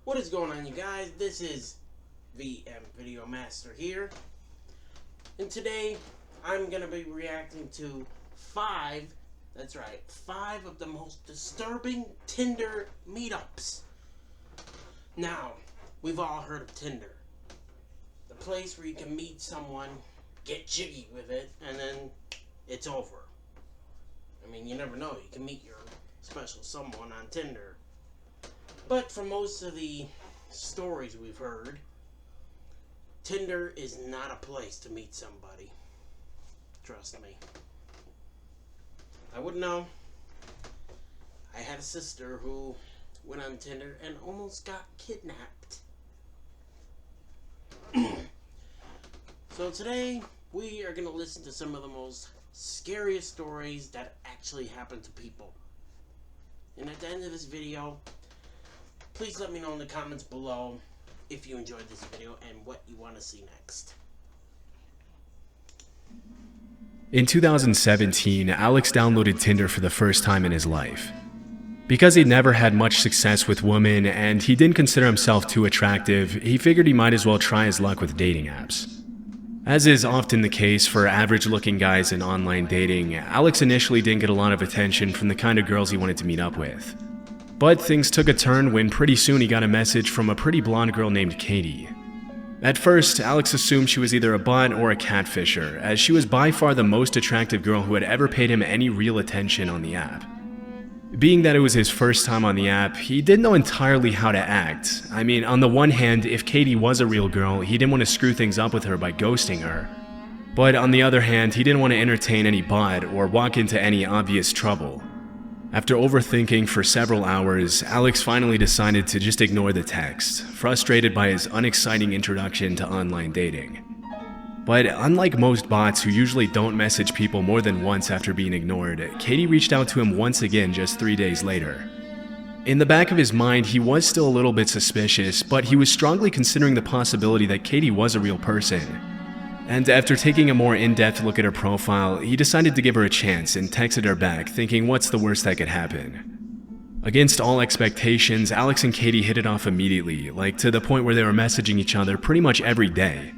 What is going on, you guys? This is VM Video Master here, and today I'm gonna be reacting to five of the most disturbing Tinder meetups. Now, we've all heard of Tinder, the place where you can meet someone, get jiggy with it, and then it's over. I mean, you never know, you can meet your special someone on Tinder. But for most of the stories we've heard, Tinder is not a place to meet somebody. Trust me. I wouldn't know. I had a sister who went on Tinder and almost got kidnapped. So today, we are going to listen to some of the most scariest stories that actually happen to people. And at the end of this video, please let me know in the comments below if you enjoyed this video and what you want to see next. In 2017, Alex downloaded Tinder for the first time in his life. Because he'd never had much success with women and he didn't consider himself too attractive, he figured he might as well try his luck with dating apps. As is often the case for average-looking guys in online dating, Alex initially didn't get a lot of attention from the kind of girls he wanted to meet up with. But things took a turn when pretty soon he got a message from a pretty blonde girl named Katie. At first, Alex assumed she was either a bot or a catfisher, as she was by far the most attractive girl who had ever paid him any real attention on the app. Being that it was his first time on the app, he didn't know entirely how to act. I mean, on the one hand, if Katie was a real girl, he didn't want to screw things up with her by ghosting her. But on the other hand, he didn't want to entertain any bot or walk into any obvious trouble. After overthinking for several hours, Alex finally decided to just ignore the text, frustrated by his unexciting introduction to online dating. But unlike most bots who usually don't message people more than once after being ignored, Katie reached out to him once again just 3 days later. In the back of his mind, he was still a little bit suspicious, but he was strongly considering the possibility that Katie was a real person. And after taking a more in-depth look at her profile, he decided to give her a chance and texted her back, thinking what's the worst that could happen. Against all expectations, Alex and Katie hit it off immediately, like to the point where they were messaging each other pretty much every day.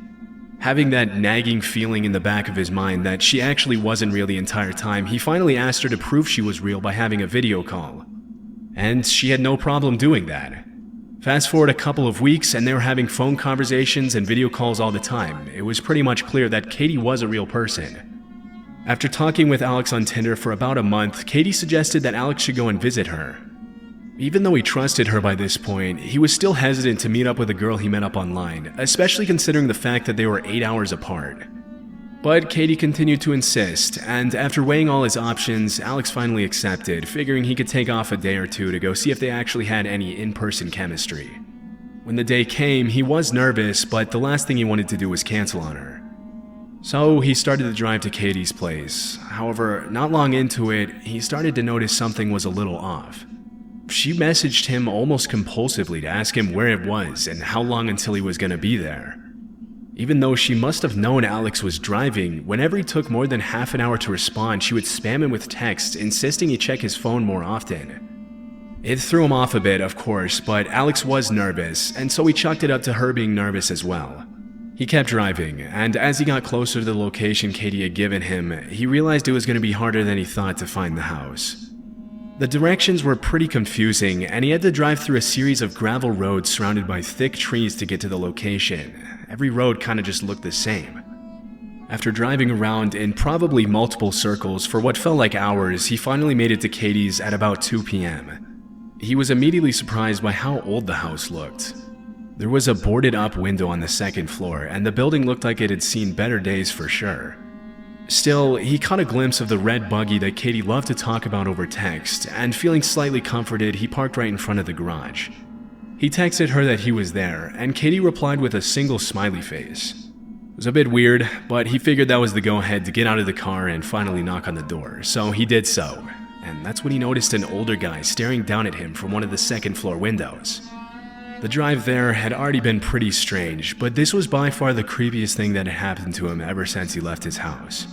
Having that nagging feeling in the back of his mind that she actually wasn't real the entire time, he finally asked her to prove she was real by having a video call. And she had no problem doing that. Fast forward a couple of weeks and they were having phone conversations and video calls all the time. It was pretty much clear that Katie was a real person. After talking with Alex on Tinder for about a month, Katie suggested that Alex should go and visit her. Even though he trusted her by this point, he was still hesitant to meet up with a girl he met up online, especially considering the fact that they were 8 hours apart. But Katie continued to insist, and after weighing all his options, Alex finally accepted, figuring he could take off a day or two to go see if they actually had any in-person chemistry. When the day came, he was nervous, but the last thing he wanted to do was cancel on her. So he started to drive to Katie's place. However, not long into it, he started to notice something was a little off. She messaged him almost compulsively to ask him where it was and how long until he was going to be there. Even though she must have known Alex was driving, whenever he took more than half an hour to respond, she would spam him with texts, insisting he check his phone more often. It threw him off a bit, of course, but Alex was nervous, and so he chalked it up to her being nervous as well. He kept driving, and as he got closer to the location Katie had given him, he realized it was going to be harder than he thought to find the house. The directions were pretty confusing, and he had to drive through a series of gravel roads surrounded by thick trees to get to the location. Every road kind of just looked the same. After driving around in probably multiple circles for what felt like hours, he finally made it to Katie's at about 2 p.m. He was immediately surprised by how old the house looked. There was a boarded up window on the second floor, and the building looked like it had seen better days for sure. Still, he caught a glimpse of the red buggy that Katie loved to talk about over text, and feeling slightly comforted, he parked right in front of the garage. He texted her that he was there, and Katie replied with a single smiley face. It was a bit weird, but he figured that was the go-ahead to get out of the car and finally knock on the door, so he did so. And that's when he noticed an older guy staring down at him from one of the second-floor windows. The drive there had already been pretty strange, but this was by far the creepiest thing that had happened to him ever since he left his house.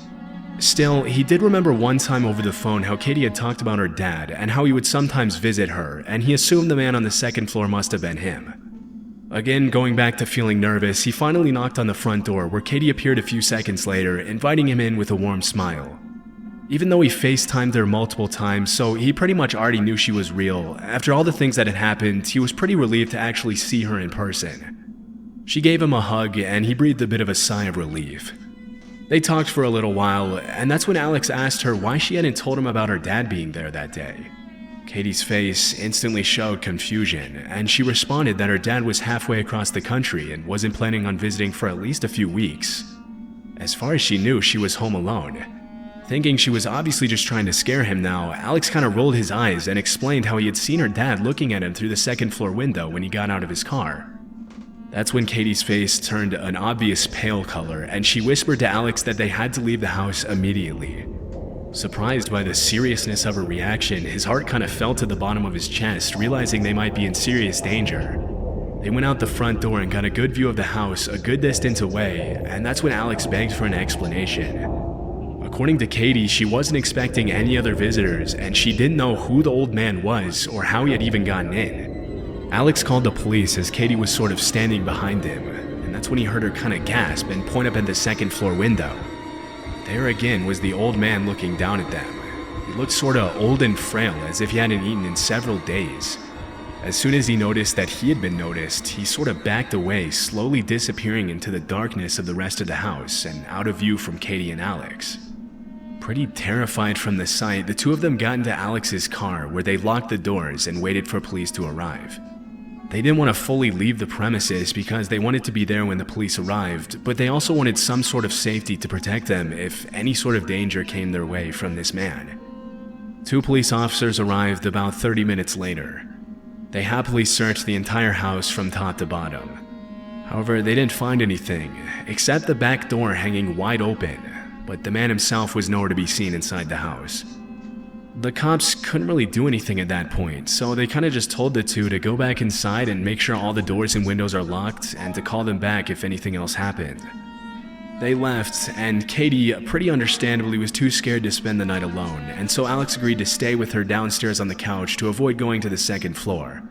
Still, he did remember one time over the phone how Katie had talked about her dad and how he would sometimes visit her, and he assumed the man on the second floor must have been him. Again, going back to feeling nervous, he finally knocked on the front door where Katie appeared a few seconds later, inviting him in with a warm smile. Even though he FaceTimed her multiple times, so he pretty much already knew she was real, after all the things that had happened, he was pretty relieved to actually see her in person. She gave him a hug and he breathed a bit of a sigh of relief. They talked for a little while, and that's when Alex asked her why she hadn't told him about her dad being there that day. Katie's face instantly showed confusion, and she responded that her dad was halfway across the country and wasn't planning on visiting for at least a few weeks. As far as she knew, she was home alone. Thinking she was obviously just trying to scare him now, Alex kind of rolled his eyes and explained how he had seen her dad looking at him through the second-floor window when he got out of his car. That's when Katie's face turned an obvious pale color, and she whispered to Alex that they had to leave the house immediately. Surprised by the seriousness of her reaction, his heart kind of fell to the bottom of his chest, realizing they might be in serious danger. They went out the front door and got a good view of the house a good distance away, and that's when Alex begged for an explanation. According to Katie, she wasn't expecting any other visitors, and she didn't know who the old man was or how he had even gotten in. Alex called the police as Katie was sort of standing behind him, and that's when he heard her kind of gasp and point up at the second-floor window. There again was the old man looking down at them. He looked sorta old and frail, as if he hadn't eaten in several days. As soon as he noticed that he had been noticed, he sort of backed away, slowly disappearing into the darkness of the rest of the house and out of view from Katie and Alex. Pretty terrified from the sight, the two of them got into Alex's car, where they locked the doors and waited for police to arrive. They didn't want to fully leave the premises because they wanted to be there when the police arrived, but they also wanted some sort of safety to protect them if any sort of danger came their way from this man. 2 police officers arrived about 30 minutes later. They happily searched the entire house from top to bottom. However, they didn't find anything, except the back door hanging wide open, but the man himself was nowhere to be seen inside the house. The cops couldn't really do anything at that point, so they kind of just told the two to go back inside and make sure all the doors and windows are locked and to call them back if anything else happened. They left, and Katie, pretty understandably, was too scared to spend the night alone, and so Alex agreed to stay with her downstairs on the couch to avoid going to the second floor.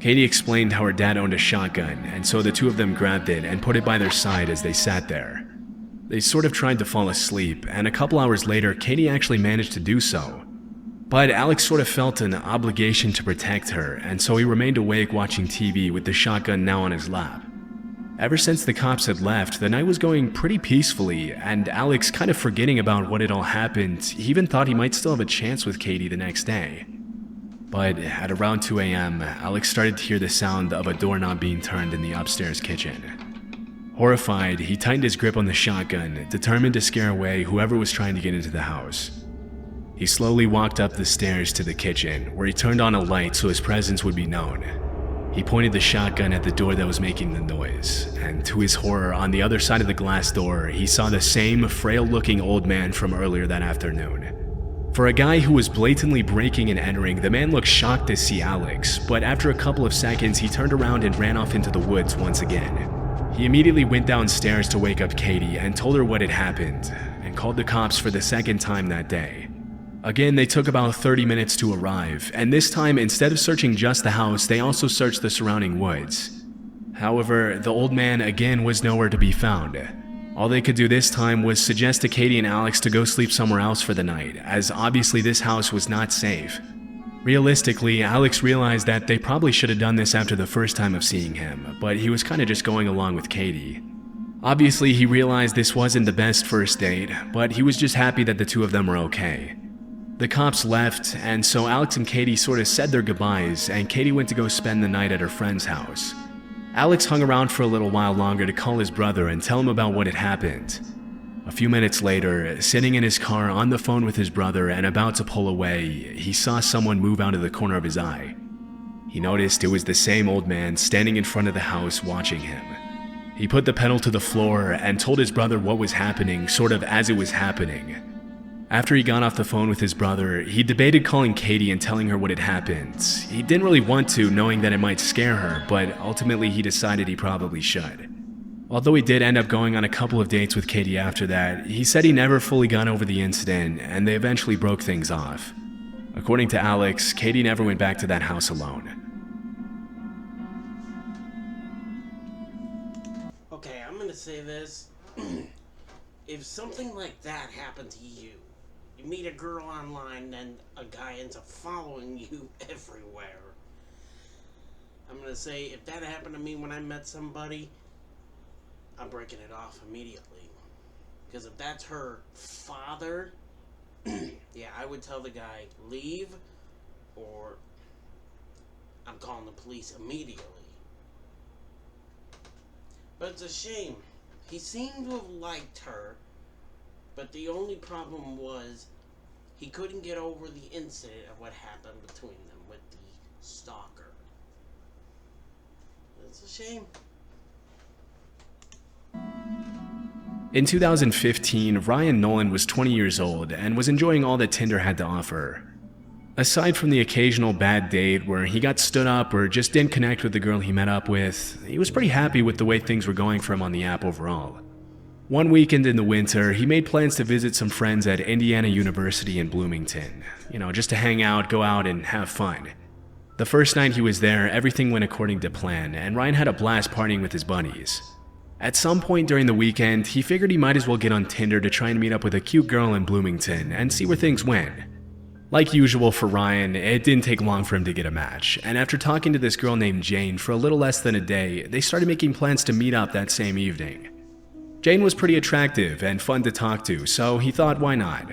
Katie explained how her dad owned a shotgun, and so the two of them grabbed it and put it by their side as they sat there. They sort of tried to fall asleep, and a couple hours later, Katie actually managed to do so. But Alex sort of felt an obligation to protect her, and so he remained awake watching TV with the shotgun now on his lap. Ever since the cops had left, the night was going pretty peacefully, and Alex, kind of forgetting about what had all happened, he even thought he might still have a chance with Katie the next day. But at around 2 a.m., Alex started to hear the sound of a doorknob being turned in the upstairs kitchen. Horrified, he tightened his grip on the shotgun, determined to scare away whoever was trying to get into the house. He slowly walked up the stairs to the kitchen, where he turned on a light so his presence would be known. He pointed the shotgun at the door that was making the noise, and to his horror, on the other side of the glass door, he saw the same frail-looking old man from earlier that afternoon. For a guy who was blatantly breaking and entering, the man looked shocked to see Alex, but after a couple of seconds, he turned around and ran off into the woods once again. He immediately went downstairs to wake up Katie and told her what had happened, and called the cops for the second time that day. Again, they took about 30 minutes to arrive, and this time, instead of searching just the house, they also searched the surrounding woods. However, the old man again was nowhere to be found. All they could do this time was suggest to Katie and Alex to go sleep somewhere else for the night, as obviously this house was not safe. Realistically, Alex realized that they probably should have done this after the first time of seeing him, but he was kind of just going along with Katie. Obviously, he realized this wasn't the best first date, but he was just happy that the two of them were okay. The cops left, and so Alex and Katie sort of said their goodbyes, and Katie went to go spend the night at her friend's house. Alex hung around for a little while longer to call his brother and tell him about what had happened. A few minutes later, sitting in his car on the phone with his brother and about to pull away, he saw someone move out of the corner of his eye. He noticed it was the same old man standing in front of the house watching him. He put the pedal to the floor and told his brother what was happening, sort of as it was happening. After he got off the phone with his brother, he debated calling Katie and telling her what had happened. He didn't really want to, knowing that it might scare her, but ultimately he decided he probably should. Although he did end up going on a couple of dates with Katie after that, he said he never fully got over the incident, and they eventually broke things off. According to Alex, Katie never went back to that house alone. say this. If something like that happened to you, you meet a girl online, then a guy ends up following you everywhere. I'm gonna say, if that happened to me when I met somebody, I'm breaking it off immediately. Because if that's her father, yeah, I would tell the guy, leave, or I'm calling the police immediately. But it's a shame. He seemed to have liked her, but the only problem was he couldn't get over the incident of what happened between them with the stalker. It's a shame. In 2015, Ryan Nolan was 20 years old and was enjoying all that Tinder had to offer. Aside from the occasional bad date where he got stood up or just didn't connect with the girl he met up with, he was pretty happy with the way things were going for him on the app overall. One weekend in the winter, he made plans to visit some friends at Indiana University in Bloomington. Just to hang out, go out, and have fun. The first night he was there, everything went according to plan, and Ryan had a blast partying with his buddies. At some point during the weekend, he figured he might as well get on Tinder to try and meet up with a cute girl in Bloomington and see where things went. Like usual for Ryan, it didn't take long for him to get a match, and after talking to this girl named Jane for a little less than a day, they started making plans to meet up that same evening. Jane was pretty attractive and fun to talk to, so he thought, why not?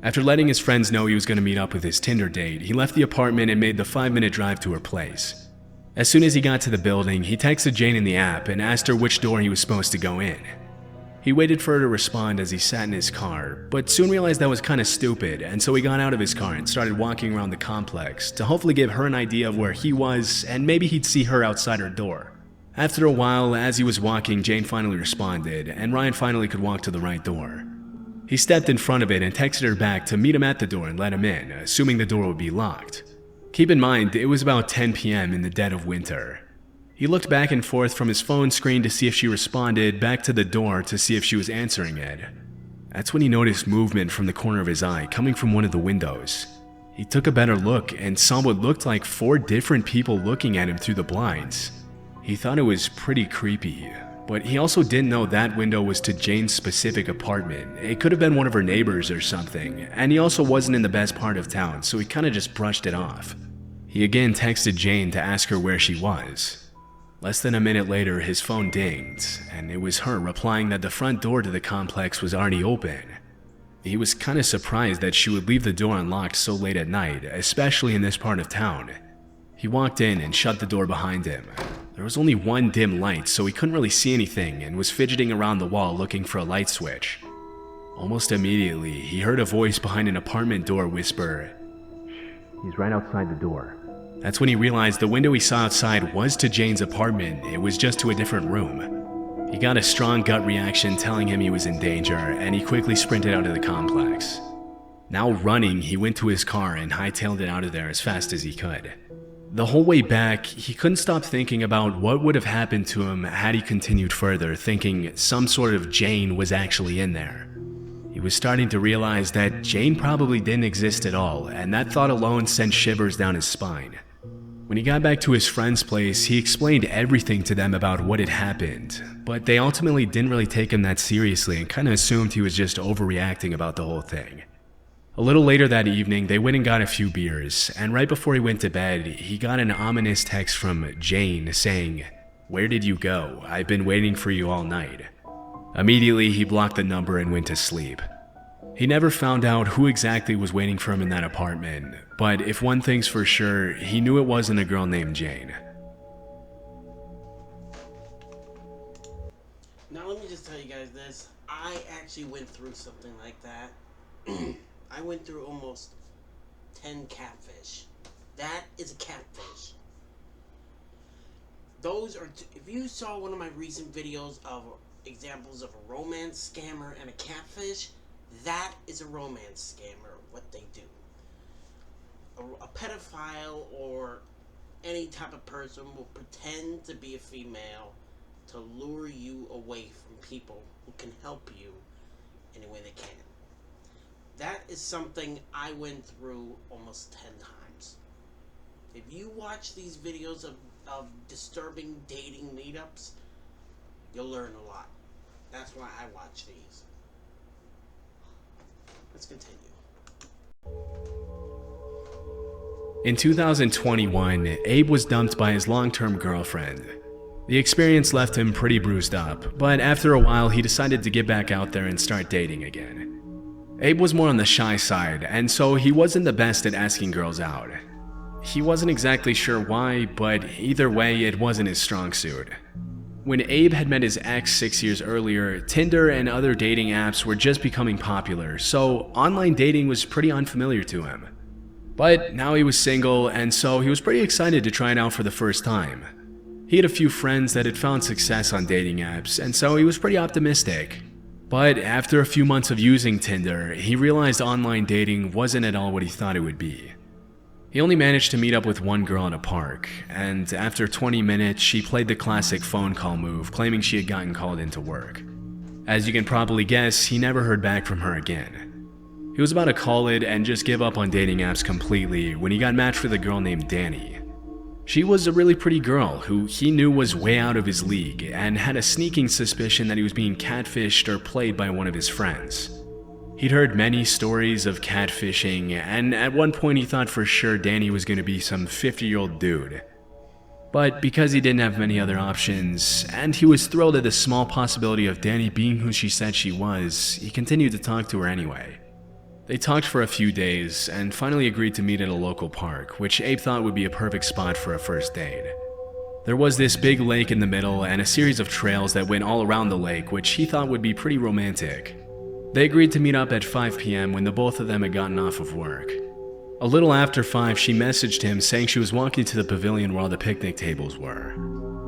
After letting his friends know he was going to meet up with his Tinder date, he left the apartment and made the 5-minute drive to her place. As soon as he got to the building, he texted Jane in the app and asked her which door he was supposed to go in. He waited for her to respond as he sat in his car, but soon realized that was kind of stupid, and so he got out of his car and started walking around the complex to hopefully give her an idea of where he was, and maybe he'd see her outside her door. After a while, as he was walking, Jane finally responded, and Ryan finally could walk to the right door. He stepped in front of it and texted her back to meet him at the door and let him in, assuming the door would be locked. Keep in mind, it was about 10 p.m. in the dead of winter. He looked back and forth from his phone screen to see if she responded, back to the door to see if she was answering it. That's when he noticed movement from the corner of his eye coming from one of the windows. He took a better look and saw what looked like 4 different people looking at him through the blinds. He thought it was pretty creepy, but he also didn't know that window was to Jane's specific apartment. It could have been one of her neighbors or something, and he also wasn't in the best part of town, so he kind of just brushed it off. He again texted Jane to ask her where she was. Less than a minute later, his phone dinged, and it was her replying that the front door to the complex was already open. He was kind of surprised that she would leave the door unlocked so late at night, especially in this part of town. He walked in and shut the door behind him. There was only one dim light, so he couldn't really see anything and was fidgeting around the wall looking for a light switch. Almost immediately, he heard a voice behind an apartment door whisper, "He's right outside the door." That's when he realized the window he saw outside was to Jane's apartment. It was just to a different room. He got a strong gut reaction telling him he was in danger, and he quickly sprinted out of the complex. Now running, he went to his car and hightailed it out of there as fast as he could. The whole way back, he couldn't stop thinking about what would have happened to him had he continued further, thinking some sort of Jane was actually in there. He was starting to realize that Jane probably didn't exist at all, and that thought alone sent shivers down his spine. When he got back to his friend's place, he explained everything to them about what had happened, but they ultimately didn't really take him that seriously and kind of assumed he was just overreacting about the whole thing. A little later that evening, they went and got a few beers, and right before he went to bed, he got an ominous text from Jane saying, "Where did you go? I've been waiting for you all night." Immediately, he blocked the number and went to sleep. He never found out who exactly was waiting for him in that apartment, but if one thing's for sure, he knew it wasn't a girl named Jane. Now let me just tell you guys this. I actually went through something like that. I went through almost 10 catfish. That is a catfish. Those are, if you saw one of my recent videos of examples of a romance scammer and a catfish, that is a romance scammer, what they do. A pedophile or any type of person will pretend to be a female to lure you away from people who can help you any way they can. That is something I went through almost 10 times. If you watch these videos of disturbing dating meetups, you'll learn a lot. That's why I watch these. Let's continue. In 2021, Abe was dumped by his long-term girlfriend. The experience left him pretty bruised up, but after a while he decided to get back out there and start dating again. Abe was more on the shy side, and so he wasn't the best at asking girls out. He wasn't exactly sure why, but either way, it wasn't his strong suit. When Abe had met his ex 6 years earlier, Tinder and other dating apps were just becoming popular, so online dating was pretty unfamiliar to him. But now he was single, and so he was pretty excited to try it out for the first time. He had a few friends that had found success on dating apps, and so he was pretty optimistic. But after a few months of using Tinder, he realized online dating wasn't at all what he thought it would be. He only managed to meet up with one girl in a park, and after 20 minutes, she played the classic phone call move, claiming she had gotten called into work. As you can probably guess, he never heard back from her again. He was about to call it and just give up on dating apps completely when he got matched with a girl named Danny. She was a really pretty girl who he knew was way out of his league and had a sneaking suspicion that he was being catfished or played by one of his friends. He'd heard many stories of catfishing, and at one point he thought for sure Danny was going to be some 50-year-old dude. But because he didn't have many other options, and he was thrilled at the small possibility of Danny being who she said she was, he continued to talk to her anyway. They talked for a few days and finally agreed to meet at a local park, which Abe thought would be a perfect spot for a first date. There was this big lake in the middle and a series of trails that went all around the lake, which he thought would be pretty romantic. They agreed to meet up at 5 p.m. when the both of them had gotten off of work. A little after 5, she messaged him saying she was walking to the pavilion where all the picnic tables were.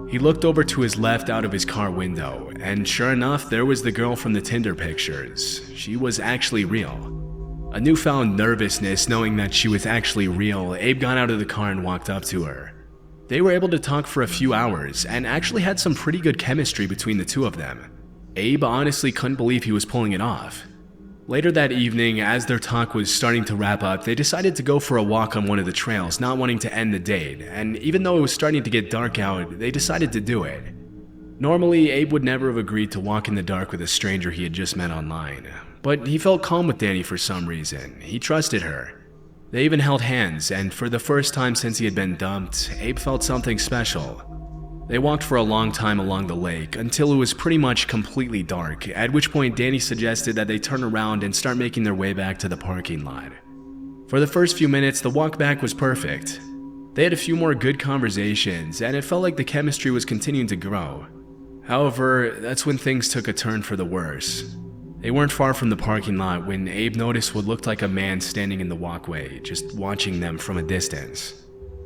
He looked over to his left out of his car window, and sure enough, there was the girl from the Tinder pictures. She was actually real. A newfound nervousness knowing that she was actually real, Abe got out of the car and walked up to her. They were able to talk for a few hours and actually had some pretty good chemistry between the two of them. Abe honestly couldn't believe he was pulling it off. Later that evening, as their talk was starting to wrap up, they decided to go for a walk on one of the trails, not wanting to end the date, and even though it was starting to get dark out, they decided to do it. Normally, Abe would never have agreed to walk in the dark with a stranger he had just met online. But he felt calm with Danny for some reason. He trusted her. They even held hands, and for the first time since he had been dumped, Abe felt something special. They walked for a long time along the lake until it was pretty much completely dark, at which point Danny suggested that they turn around and start making their way back to the parking lot. For the first few minutes, the walk back was perfect. They had a few more good conversations, and it felt like the chemistry was continuing to grow. However, that's when things took a turn for the worse. They weren't far from the parking lot when Abe noticed what looked like a man standing in the walkway, just watching them from a distance.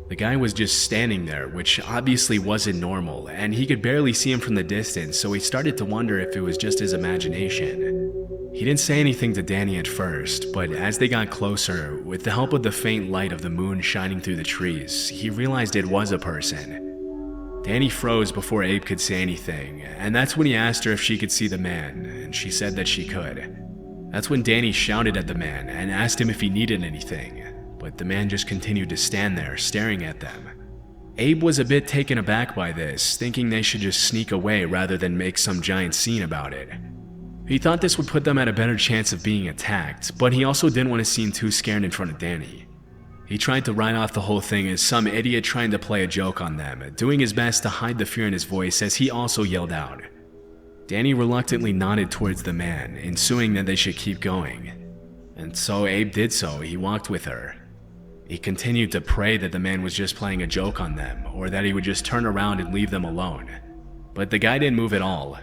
The guy was just standing there, which obviously wasn't normal, and he could barely see him from the distance, so he started to wonder if it was just his imagination. He didn't say anything to Danny at first, but as they got closer, with the help of the faint light of the moon shining through the trees, he realized it was a person. Danny froze before Abe could say anything, and that's when he asked her if she could see the man, and she said that she could. That's when Danny shouted at the man and asked him if he needed anything, but the man just continued to stand there, staring at them. Abe was a bit taken aback by this, thinking they should just sneak away rather than make some giant scene about it. He thought this would put them at a better chance of being attacked, but he also didn't want to seem too scared in front of Danny. He tried to write off the whole thing as some idiot trying to play a joke on them, doing his best to hide the fear in his voice as he also yelled out. Danny reluctantly nodded towards the man, ensuing that they should keep going. And so Abe did so. He walked with her. He continued to pray that the man was just playing a joke on them, or that he would just turn around and leave them alone. But the guy didn't move at all.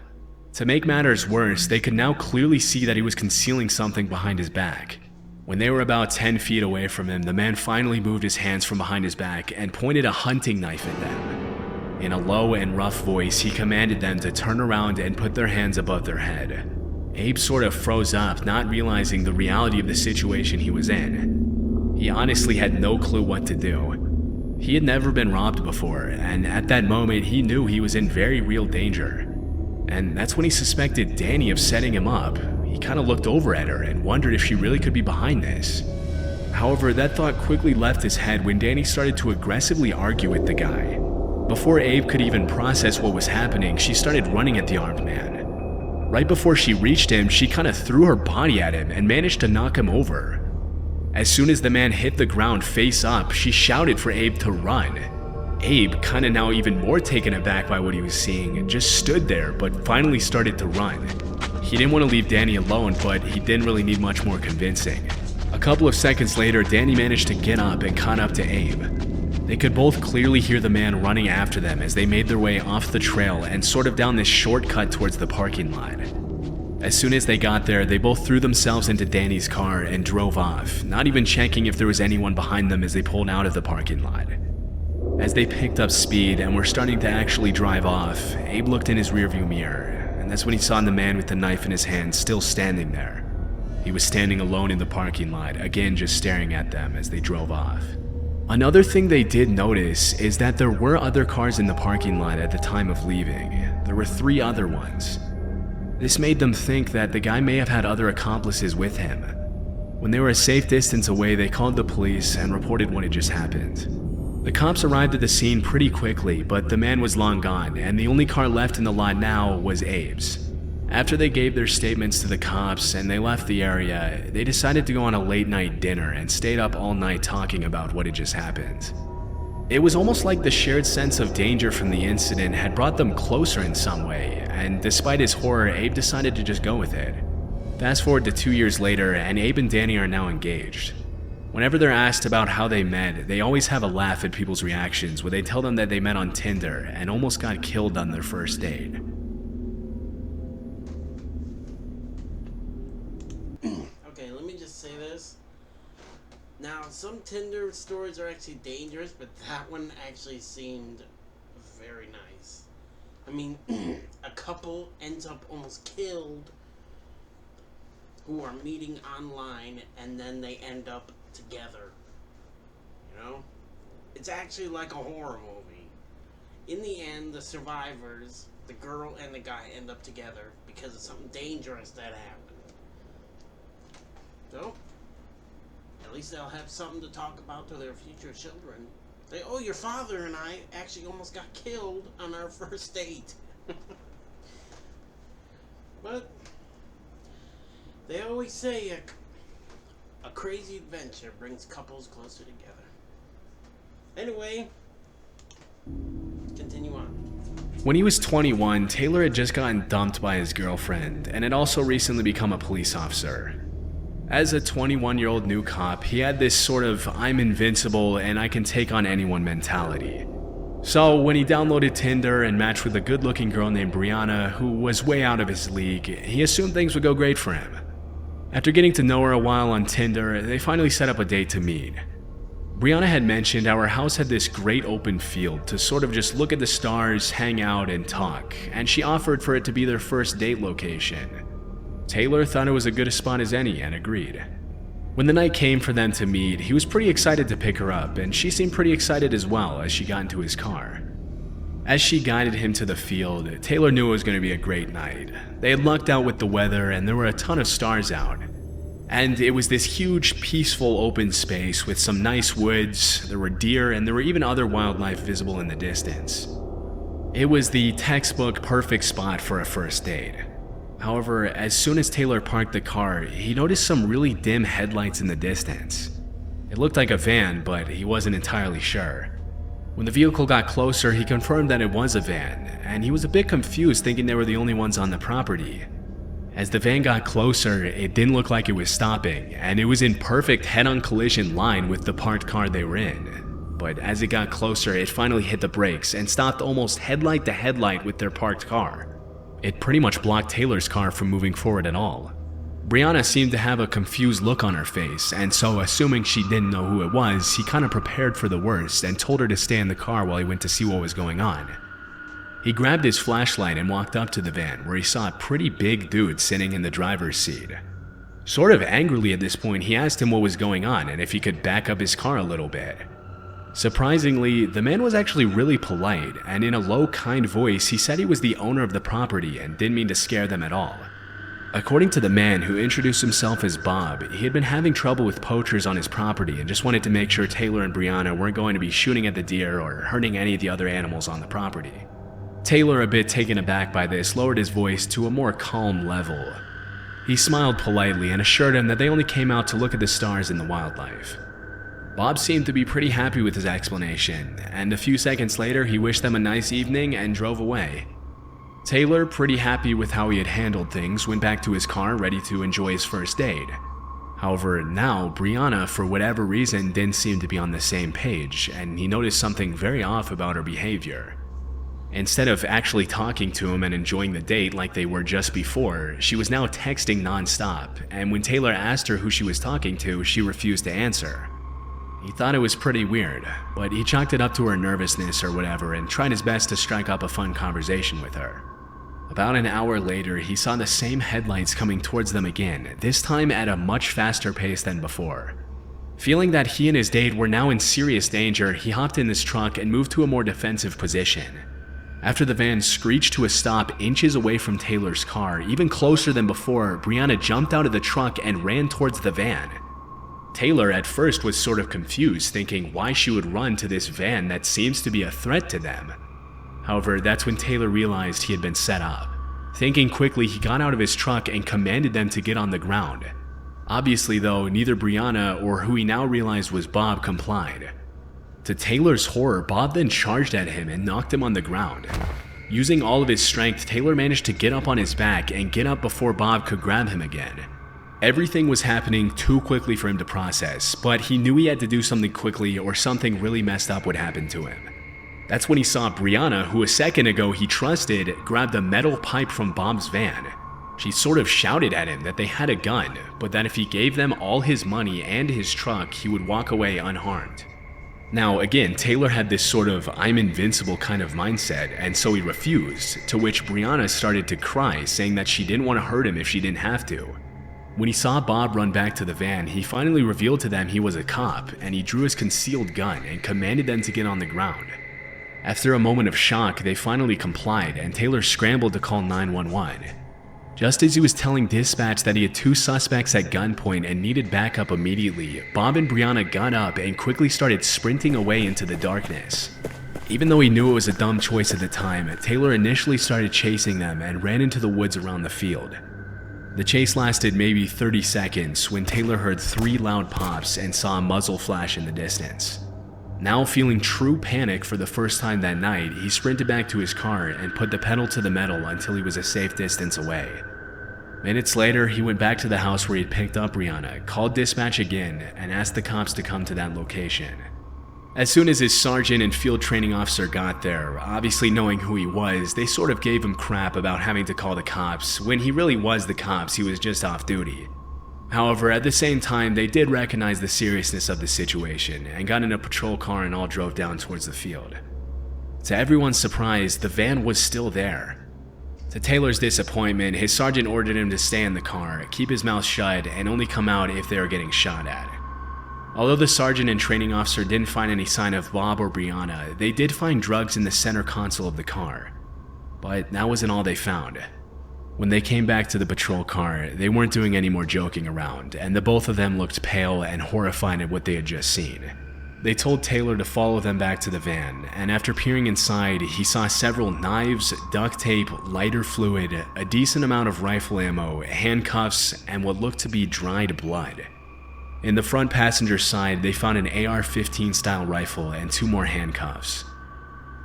To make matters worse, they could now clearly see that he was concealing something behind his back. When they were about 10 feet away from him, the man finally moved his hands from behind his back and pointed a hunting knife at them. In a low and rough voice, he commanded them to turn around and put their hands above their head. Abe sort of froze up, not realizing the reality of the situation he was in. He honestly had no clue what to do. He had never been robbed before, and at that moment he knew he was in very real danger. And that's when he suspected Danny of setting him up. He kind of looked over at her and wondered if she really could be behind this. However, that thought quickly left his head when Danny started to aggressively argue with the guy. Before Abe could even process what was happening, she started running at the armed man. Right before she reached him, she kind of threw her body at him and managed to knock him over. As soon as the man hit the ground face up, she shouted for Abe to run. Abe, kind of now even more taken aback by what he was seeing, just stood there but finally started to run. He didn't want to leave Danny alone, but he didn't really need much more convincing. A couple of seconds later, Danny managed to get up and caught up to Abe. They could both clearly hear the man running after them as they made their way off the trail and sort of down this shortcut towards the parking lot. As soon as they got there, they both threw themselves into Danny's car and drove off, not even checking if there was anyone behind them as they pulled out of the parking lot. As they picked up speed and were starting to actually drive off, Abe looked in his rearview mirror, and that's when he saw the man with the knife in his hand still standing there. He was standing alone in the parking lot, again just staring at them as they drove off. Another thing they did notice is that there were other cars in the parking lot at the time of leaving. There were 3 other ones. This made them think that the guy may have had other accomplices with him. When they were a safe distance away, they called the police and reported what had just happened. The cops arrived at the scene pretty quickly, but the man was long gone, and the only car left in the lot now was Abe's. After they gave their statements to the cops and they left the area, they decided to go on a late-night dinner and stayed up all night talking about what had just happened. It was almost like the shared sense of danger from the incident had brought them closer in some way, and despite his horror, Abe decided to just go with it. Fast forward to 2 years later, and Abe and Danny are now engaged. Whenever they're asked about how they met, they always have a laugh at people's reactions when they tell them that they met on Tinder and almost got killed on their first date. Okay, let me just say this. Now, some Tinder stories are actually dangerous, but that one actually seemed very nice. I mean, a couple ends up almost killed who are meeting online, and then they end up together. You know? It's actually like a horror movie. In the end, the survivors, the girl and the guy, end up together because of something dangerous that happened. So, at least they'll have something to talk about to their future children. Say, oh, your father and I actually almost got killed on our first date. But they always say a crazy adventure brings couples closer together. Anyway, continue on. When he was 21, Taylor had just gotten dumped by his girlfriend and had also recently become a police officer. As a 21-year-old new cop, he had this sort of I'm invincible and I can take on anyone mentality. So when he downloaded Tinder and matched with a good-looking girl named Brianna who was way out of his league, he assumed things would go great for him. After getting to know her a while on Tinder, they finally set up a date to meet. Brianna had mentioned our house had this great open field to sort of just look at the stars, hang out, and talk, and she offered for it to be their first date location. Taylor thought it was as good a spot as any and agreed. When the night came for them to meet, he was pretty excited to pick her up, and she seemed pretty excited as well as she got into his car. As she guided him to the field, Taylor knew it was going to be a great night. They had lucked out with the weather and there were a ton of stars out. And it was this huge, peaceful open space with some nice woods, there were deer, and there were even other wildlife visible in the distance. It was the textbook perfect spot for a first date. However, as soon as Taylor parked the car, he noticed some really dim headlights in the distance. It looked like a van, but he wasn't entirely sure. When the vehicle got closer, he confirmed that it was a van, and he was a bit confused thinking they were the only ones on the property. As the van got closer, it didn't look like it was stopping, and it was in perfect head-on collision line with the parked car they were in. But as it got closer, it finally hit the brakes and stopped almost headlight to headlight with their parked car. It pretty much blocked Taylor's car from moving forward at all. Brianna seemed to have a confused look on her face, and so assuming she didn't know who it was, he kind of prepared for the worst and told her to stay in the car while he went to see what was going on. He grabbed his flashlight and walked up to the van, where he saw a pretty big dude sitting in the driver's seat. Sort of angrily at this point, he asked him what was going on and if he could back up his car a little bit. Surprisingly, the man was actually really polite, and in a low, kind voice, he said he was the owner of the property and didn't mean to scare them at all. According to the man, who introduced himself as Bob, he had been having trouble with poachers on his property and just wanted to make sure Taylor and Brianna weren't going to be shooting at the deer or hurting any of the other animals on the property. Taylor, a bit taken aback by this, lowered his voice to a more calm level. He smiled politely and assured him that they only came out to look at the stars and the wildlife. Bob seemed to be pretty happy with his explanation, and a few seconds later he wished them a nice evening and drove away. Taylor, pretty happy with how he had handled things, went back to his car ready to enjoy his first date. However, now Brianna, for whatever reason, didn't seem to be on the same page, and he noticed something very off about her behavior. Instead of actually talking to him and enjoying the date like they were just before, she was now texting nonstop, and when Taylor asked her who she was talking to, she refused to answer. He thought it was pretty weird, but he chalked it up to her nervousness or whatever and tried his best to strike up a fun conversation with her. About an hour later, he saw the same headlights coming towards them again, this time at a much faster pace than before. Feeling that he and his date were now in serious danger, he hopped in his truck and moved to a more defensive position. After the van screeched to a stop inches away from Taylor's car, even closer than before, Brianna jumped out of the truck and ran towards the van. Taylor at first was sort of confused, thinking why she would run to this van that seems to be a threat to them. However, that's when Taylor realized he had been set up. Thinking quickly, he got out of his truck and commanded them to get on the ground. Obviously though, neither Brianna or who he now realized was Bob complied. To Taylor's horror, Bob then charged at him and knocked him on the ground. Using all of his strength, Taylor managed to get up on his back and get up before Bob could grab him again. Everything was happening too quickly for him to process, but he knew he had to do something quickly or something really messed up would happen to him. That's when he saw Brianna, who a second ago he trusted, grab the metal pipe from Bob's van. She sort of shouted at him that they had a gun, but that if he gave them all his money and his truck, he would walk away unharmed. Now again, Taylor had this sort of I'm invincible kind of mindset, and so he refused, to which Brianna started to cry, saying that she didn't want to hurt him if she didn't have to. When he saw Bob run back to the van, he finally revealed to them he was a cop, and he drew his concealed gun and commanded them to get on the ground. After a moment of shock, they finally complied, and Taylor scrambled to call 911. Just as he was telling dispatch that he had two suspects at gunpoint and needed backup immediately, Bob and Brianna got up and quickly started sprinting away into the darkness. Even though he knew it was a dumb choice at the time, Taylor initially started chasing them and ran into the woods around the field. The chase lasted maybe 30 seconds when Taylor heard 3 loud pops and saw a muzzle flash in the distance. Now feeling true panic for the first time that night, he sprinted back to his car and put the pedal to the metal until he was a safe distance away. Minutes later, he went back to the house where he had picked up Brianna, called dispatch again, and asked the cops to come to that location. As soon as his sergeant and field training officer got there, obviously knowing who he was, they sort of gave him crap about having to call the cops. When he really was the cops, he was just off duty. However, at the same time, they did recognize the seriousness of the situation and got in a patrol car and all drove down towards the field. To everyone's surprise, the van was still there. To Taylor's disappointment, his sergeant ordered him to stay in the car, keep his mouth shut, and only come out if they were getting shot at. Although the sergeant and training officer didn't find any sign of Bob or Brianna, they did find drugs in the center console of the car. But that wasn't all they found. When they came back to the patrol car, they weren't doing any more joking around, and the both of them looked pale and horrified at what they had just seen. They told Taylor to follow them back to the van, and after peering inside, he saw several knives, duct tape, lighter fluid, a decent amount of rifle ammo, handcuffs, and what looked to be dried blood. In the front passenger side, they found an AR-15 style rifle and 2 more handcuffs.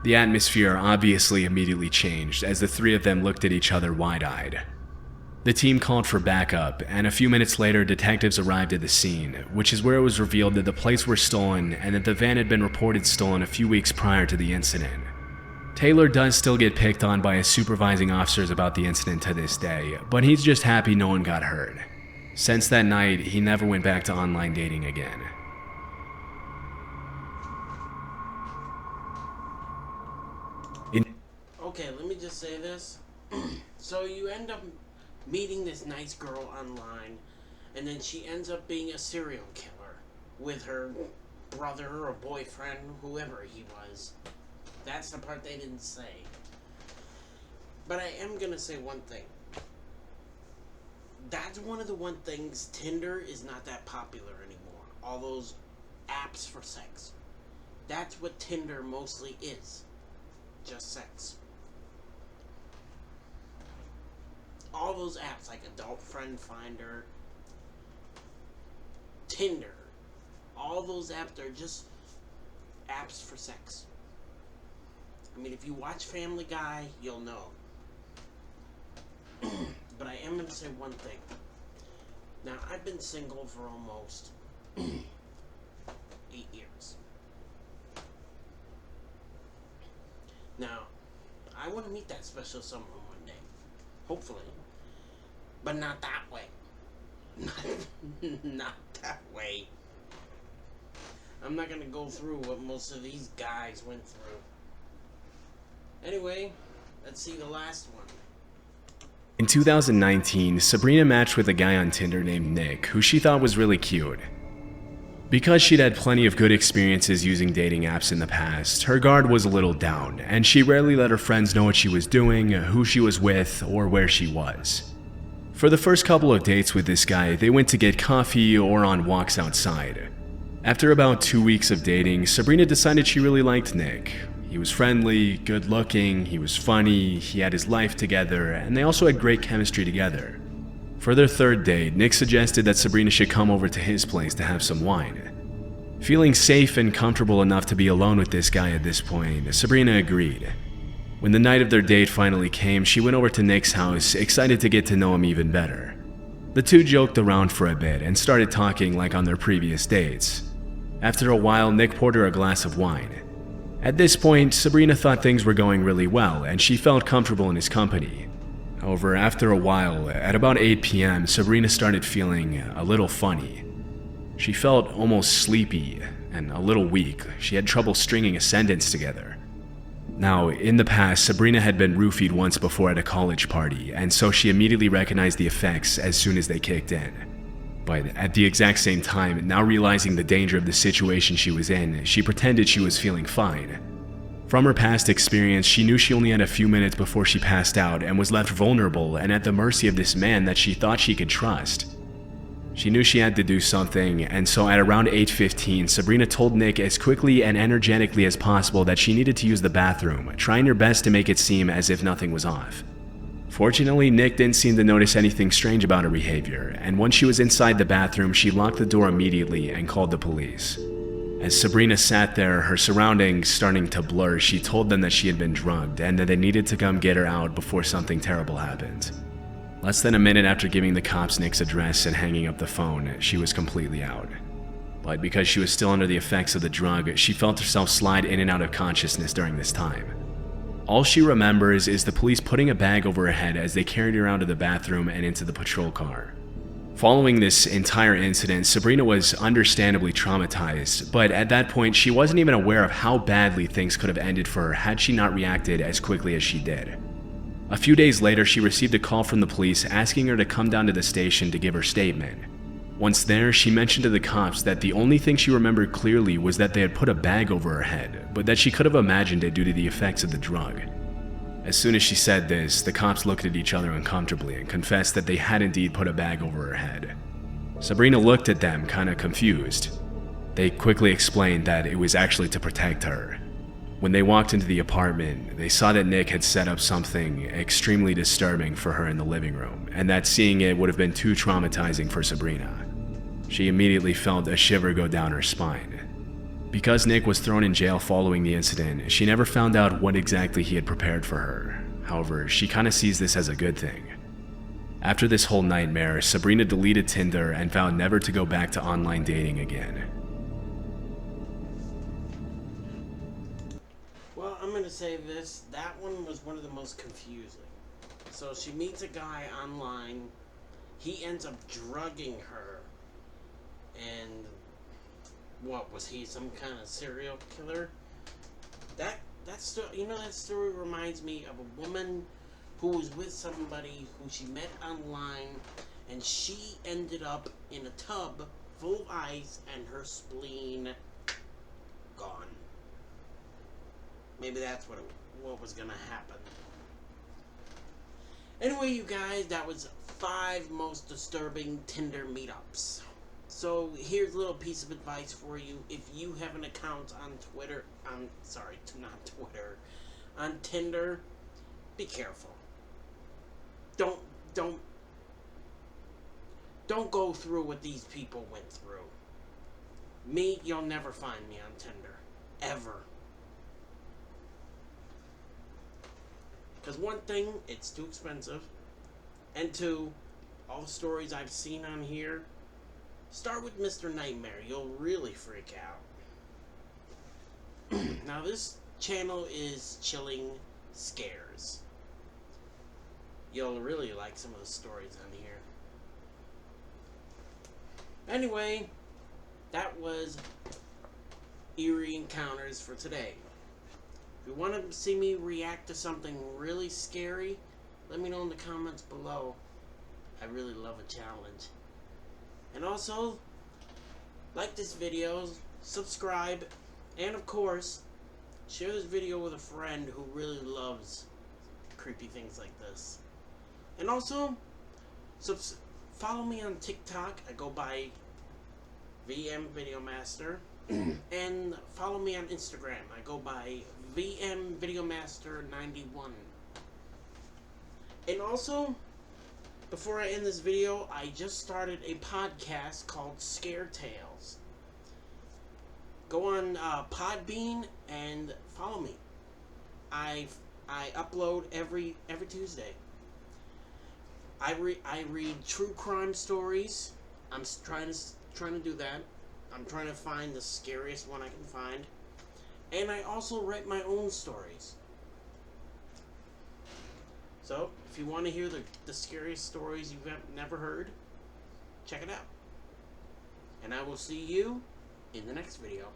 The atmosphere obviously immediately changed as the 3 of them looked at each other wide-eyed. The team called for backup, and a few minutes later detectives arrived at the scene, which is where it was revealed that the plates were stolen and that the van had been reported stolen a few weeks prior to the incident. Taylor does still get picked on by his supervising officers about the incident to this day, but he's just happy no one got hurt. Since that night, he never went back to online dating again. Okay, let me just say this. So you end up meeting this nice girl online, and then she ends up being a serial killer with her brother or boyfriend, whoever he was. That's the part they didn't say. But I am gonna say one thing. That's one of the one things, Tinder is not that popular anymore. All those apps for sex. That's what Tinder mostly is. Just sex. all those apps like Adult Friend Finder, Tinder, all those apps are just apps for sex. I mean, if you watch Family Guy, you'll know. But I am going to say one thing. Now, I've been single for almost 8 years. Now, I want to meet that special someone one day. Hopefully. But not that way. Not that way. I'm not going to go through what most of these guys went through. Anyway, let's see the last one. In 2019, Sabrina matched with a guy on Tinder named Nick, who she thought was really cute. Because she'd had plenty of good experiences using dating apps in the past, her guard was a little down, and she rarely let her friends know what she was doing, who she was with, or where she was. For the first couple of dates with this guy, they went to get coffee or on walks outside. After about 2 weeks of dating, Sabrina decided she really liked Nick. He was friendly, good looking, he was funny, he had his life together, and they also had great chemistry together. For their third date, Nick suggested that Sabrina should come over to his place to have some wine. Feeling safe and comfortable enough to be alone with this guy at this point, Sabrina agreed. When the night of their date finally came, she went over to Nick's house, excited to get to know him even better. The two joked around for a bit and started talking like on their previous dates. After a while, Nick poured her a glass of wine. At this point, Sabrina thought things were going really well and she felt comfortable in his company. However, after a while, at about 8 p.m., Sabrina started feeling a little funny. She felt almost sleepy and a little weak. She had trouble stringing a sentence together. Now, in the past, Sabrina had been roofied once before at a college party, and so she immediately recognized the effects as soon as they kicked in. But at the exact same time, now realizing the danger of the situation she was in, she pretended she was feeling fine. From her past experience, she knew she only had a few minutes before she passed out and was left vulnerable and at the mercy of this man that she thought she could trust. She knew she had to do something, and so at around 8:15, Sabrina told Nick as quickly and energetically as possible that she needed to use the bathroom, trying her best to make it seem as if nothing was off. Fortunately, Nick didn't seem to notice anything strange about her behavior, and once she was inside the bathroom, she locked the door immediately and called the police. As Sabrina sat there, her surroundings starting to blur, she told them that she had been drugged and that they needed to come get her out before something terrible happened. Less than a minute after giving the cops Nick's address and hanging up the phone, she was completely out. But because she was still under the effects of the drug, she felt herself slide in and out of consciousness during this time. All she remembers is the police putting a bag over her head as they carried her out of the bathroom and into the patrol car. Following this entire incident, Sabrina was understandably traumatized, but at that point she wasn't even aware of how badly things could have ended for her had she not reacted as quickly as she did. A few days later, she received a call from the police asking her to come down to the station to give her statement. Once there, she mentioned to the cops that the only thing she remembered clearly was that they had put a bag over her head, but that she could have imagined it due to the effects of the drug. As soon as she said this, the cops looked at each other uncomfortably and confessed that they had indeed put a bag over her head. Sabrina looked at them, kinda confused. They quickly explained that it was actually to protect her. When they walked into the apartment, they saw that Nick had set up something extremely disturbing for her in the living room, and that seeing it would have been too traumatizing for Sabrina. She immediately felt a shiver go down her spine. Because Nick was thrown in jail following the incident, she never found out what exactly he had prepared for her. However, she kinda sees this as a good thing. After this whole nightmare, Sabrina deleted Tinder and vowed never to go back to online dating again. Well, I'm gonna say this. That one was one of the most confusing. So she meets a guy online. He ends up drugging her. And what was he, some kind of serial killer? That story reminds me of a woman who was with somebody who she met online, and she ended up in a tub full of ice and her spleen gone. Maybe that's what was gonna happen. Anyway, you guys, that was 5 most disturbing Tinder meetups. So here's a little piece of advice for you. If you have an account on on Tinder, be careful. Don't don't go through what these people went through. Me, you'll never find me on Tinder. Ever. Because one thing, it's too expensive. And two, all the stories I've seen on here, start with Mr. Nightmare. You'll really freak out. Now this channel is Chilling Scares. You'll really like some of the stories on here. Anyway, that was Eerie Encounters for today. If you want to see me react to something really scary, let me know in the comments below. I really love a challenge. And also, like this video, subscribe, and of course, share this video with a friend who really loves creepy things like this. And also, follow me on TikTok. I go by VM Video Master. And follow me on Instagram. I go by VM Video Master 91. And also, before I end this video, I just started a podcast called Scare Tales. Go on Podbean and follow me. I upload every Tuesday. I read true crime stories. I'm trying to do that. I'm trying to find the scariest one I can find. And I also write my own stories. So, if you want to hear the scariest stories you've never heard, check it out. And I will see you in the next video.